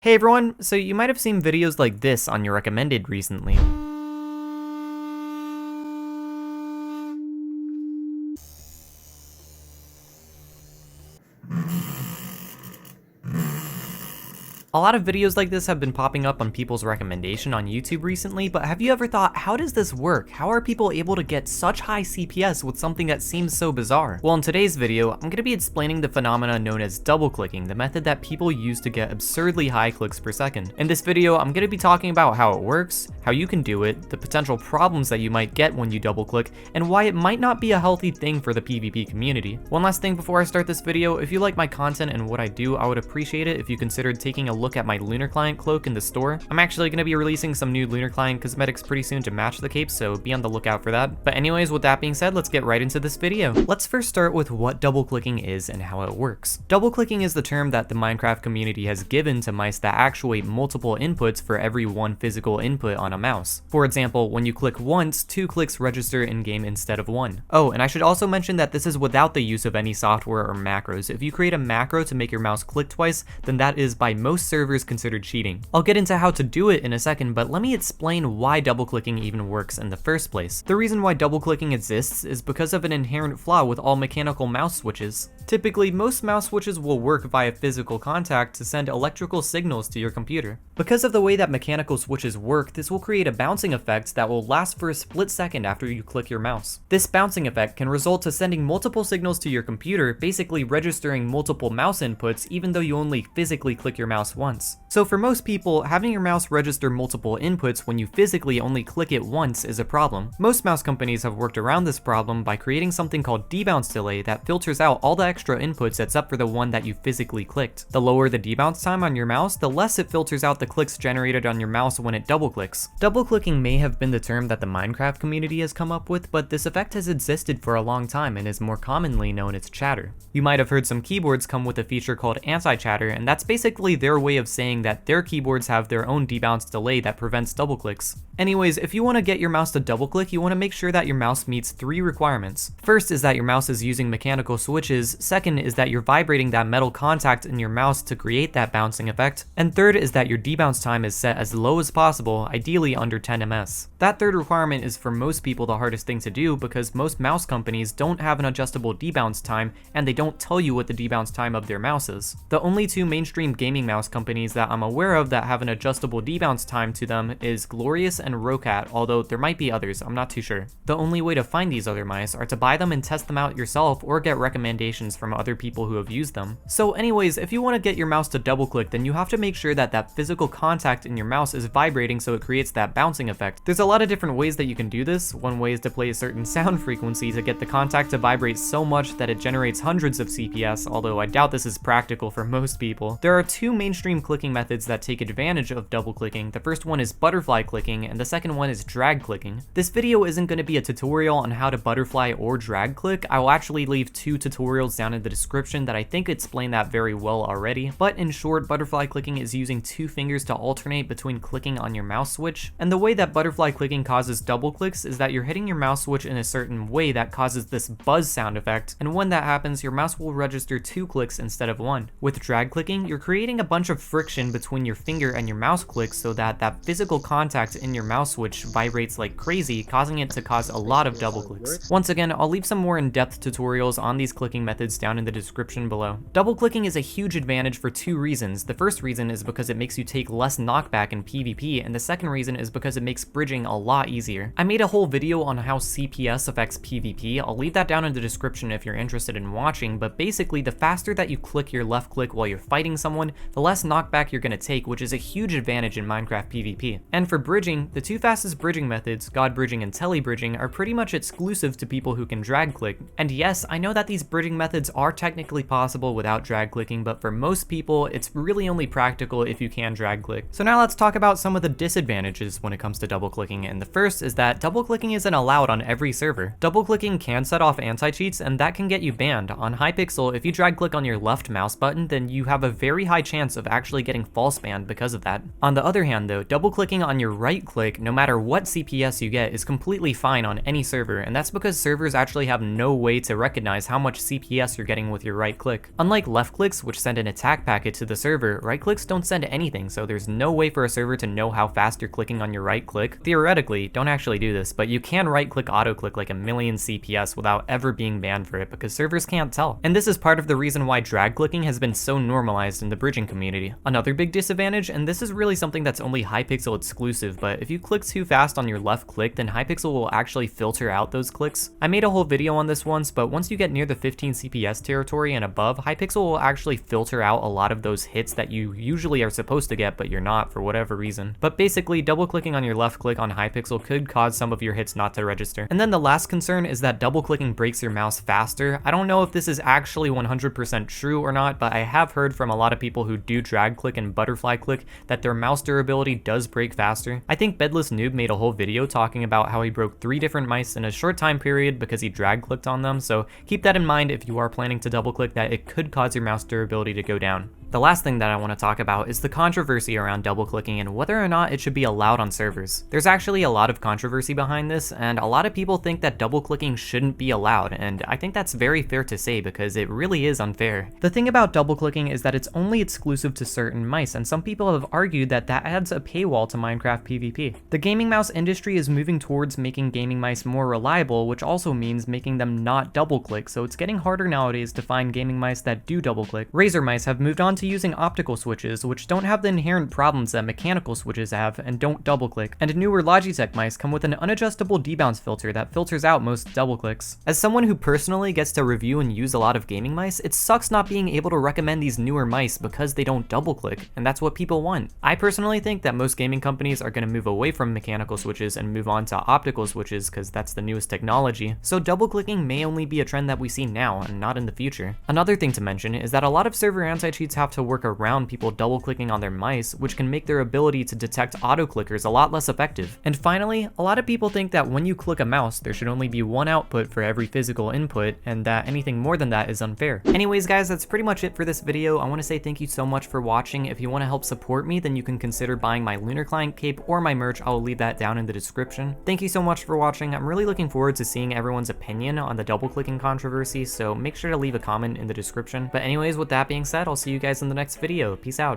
Hey everyone, so you might have seen videos like this on your recommended recently. A lot of videos like this have been popping up on people's recommendation on YouTube recently, but have you ever thought, how does this work? How are people able to get such high CPS with something that seems so bizarre? Well, in today's video, I'm going to be explaining the phenomena known as double clicking, the method that people use to get absurdly high clicks per second. In this video, I'm going to be talking about how it works, how you can do it, the potential problems that you might get when you double click, and why it might not be a healthy thing for the PvP community. One last thing before I start this video, if you like my content and what I do, I would appreciate it if you considered taking a look at my Lunar Client cloak in the store. I'm actually going to be releasing some new Lunar Client cosmetics pretty soon to match the cape, so be on the lookout for that. But anyways, with that being said, let's get right into this video. Let's first start with what double clicking is and how it works. Double clicking is the term that the Minecraft community has given to mice that actuate multiple inputs for every one physical input on a mouse. For example, when you click once, 2 clicks register in-game instead of 1. Oh, and I should also mention that this is without the use of any software or macros. If you create a macro to make your mouse click twice, then that is by most servers considered cheating. I'll get into how to do it in a second, but let me explain why double clicking even works in the first place. The reason why double clicking exists is because of an inherent flaw with all mechanical mouse switches. Typically, most mouse switches will work via physical contact to send electrical signals to your computer. Because of the way that mechanical switches work, this will create a bouncing effect that will last for a split second after you click your mouse. This bouncing effect can result to sending multiple signals to your computer, basically registering multiple mouse inputs even though you only physically click your mouse once. So for most people, having your mouse register multiple inputs when you physically only click it once is a problem. Most mouse companies have worked around this problem by creating something called debounce delay that filters out all the extra inputs except for the one that you physically clicked. The lower the debounce time on your mouse, the less it filters out the clicks generated on your mouse when it double clicks. Double clicking may have been the term that the Minecraft community has come up with, but this effect has existed for a long time and is more commonly known as chatter. You might have heard some keyboards come with a feature called anti-chatter, and that's basically their way of saying that their keyboards have their own debounce delay that prevents double clicks. Anyways, if you want to get your mouse to double click, you want to make sure that your mouse meets 3 requirements. First is that your mouse is using mechanical switches, second is that you're vibrating that metal contact in your mouse to create that bouncing effect, and third is that your debounce time is set as low as possible, ideally under 10 ms. That third requirement is for most people the hardest thing to do because most mouse companies don't have an adjustable debounce time and they don't tell you what the debounce time of their mouse is. The only 2 mainstream gaming mouse companies that I'm aware of that have an adjustable debounce time to them is Glorious and Rocat, although there might be others, I'm not too sure. The only way to find these other mice are to buy them and test them out yourself or get recommendations from other people who have used them. So anyways, if you want to get your mouse to double click, then you have to make sure that that physical contact in your mouse is vibrating so it creates that bouncing effect. There's a lot of different ways that you can do this. One way is to play a certain sound frequency to get the contact to vibrate so much that it generates hundreds of CPS, although I doubt this is practical for most people. There are 2 mainstream clicking methods that take advantage of double clicking. The first one is butterfly clicking and the second one is drag clicking. This video isn't going to be a tutorial on how to butterfly or drag click. I will actually leave 2 tutorials down in the description that I think explain that very well already, but in short, butterfly clicking is using 2 fingers to alternate between clicking on your mouse switch, and the way that butterfly clicking causes double clicks is that you're hitting your mouse switch in a certain way that causes this buzz sound effect, and when that happens, your mouse will register 2 clicks instead of 1. With drag clicking, you're creating a bunch of friction between your finger and your mouse clicks so that that physical contact in your mouse switch vibrates like crazy, causing it to cause a lot of double clicks. Once again, I'll leave some more in-depth tutorials on these clicking methods down in the description below. Double clicking is a huge advantage for 2 reasons. The first reason is because it makes you take less knockback in PvP, and the second reason is because it makes bridging a lot easier. I made a whole video on how CPS affects PvP. I'll leave that down in the description if you're interested in watching, but basically the faster that you click your left click while you're fighting someone, the less knockback you're going to take, which is a huge advantage in Minecraft PvP. And for bridging, the 2 fastest bridging methods, God bridging and tele bridging, are pretty much exclusive to people who can drag click. And yes, I know that these bridging methods are technically possible without drag clicking, but for most people, it's really only practical if you can drag click. So now let's talk about some of the disadvantages when it comes to double clicking, and the first is that double clicking isn't allowed on every server. Double clicking can set off anti-cheats, and that can get you banned. On Hypixel, if you drag click on your left mouse button, then you have a very high chance of actually getting false banned because of that. On the other hand though, double clicking on your right click, no matter what CPS you get, is completely fine on any server, and that's because servers actually have no way to recognize how much CPS you're getting with your right click. Unlike left clicks, which send an attack packet to the server, right clicks don't send anything, so there's no way for a server to know how fast you're clicking on your right click. Theoretically, don't actually do this, but you can right click auto click like a million CPS without ever being banned for it because servers can't tell. And this is part of the reason why drag clicking has been so normalized in the bridging community. Another big disadvantage, and this is really something that's only Hypixel exclusive, but if you click too fast on your left click, then Hypixel will actually filter out those clicks. I made a whole video on this once, but once you get near the 15 CPS territory and above, Hypixel will actually filter out a lot of those hits that you usually are supposed to get, but you're not for whatever reason. But basically, double clicking on your left click on Hypixel could cause some of your hits not to register. And then the last concern is that double clicking breaks your mouse faster. I don't know if this is actually 100% true or not, but I have heard from a lot of people who do drag click and butterfly click that their mouse durability does break faster. I think Bedless Noob made a whole video talking about how he broke 3 different mice in a short time period because he drag clicked on them, so keep that in mind if you are planning to double click, that it could cause your mouse durability to go down. The last thing that I want to talk about is the controversy around double clicking and whether or not it should be allowed on servers. There's actually a lot of controversy behind this, and a lot of people think that double clicking shouldn't be allowed, and I think that's very fair to say because it really is unfair. The thing about double clicking is that it's only exclusive to certain mice, and some people have argued that that adds a paywall to Minecraft PvP. The gaming mouse industry is moving towards making gaming mice more reliable, which also means making them not double click, so it's getting harder nowadays to find gaming mice that do double click. Razer mice have moved on to using optical switches, which don't have the inherent problems that mechanical switches have and don't double click, and newer Logitech mice come with an unadjustable debounce filter that filters out most double clicks. As someone who personally gets to review and use a lot of gaming mice, it sucks not being able to recommend these newer mice because they don't double click, and that's what people want. I personally think that most gaming companies are going to move away from mechanical switches and move on to optical switches because that's the newest technology, so double clicking may only be a trend that we see now and not in the future. Another thing to mention is that a lot of server anti-cheats have to work around people double clicking on their mice, which can make their ability to detect auto clickers a lot less effective. And finally, a lot of people think that when you click a mouse, there should only be one output for every physical input, and that anything more than that is unfair. Anyways guys, that's pretty much it for this video. I want to say thank you so much for watching. If you want to help support me, then you can consider buying my Lunar Client cape or my merch. I'll leave that down in the description. Thank you so much for watching. I'm really looking forward to seeing everyone's opinion on the double clicking controversy, so make sure to leave a comment in the description. But anyways, with that being said, I'll see you guys in the next video. Peace out.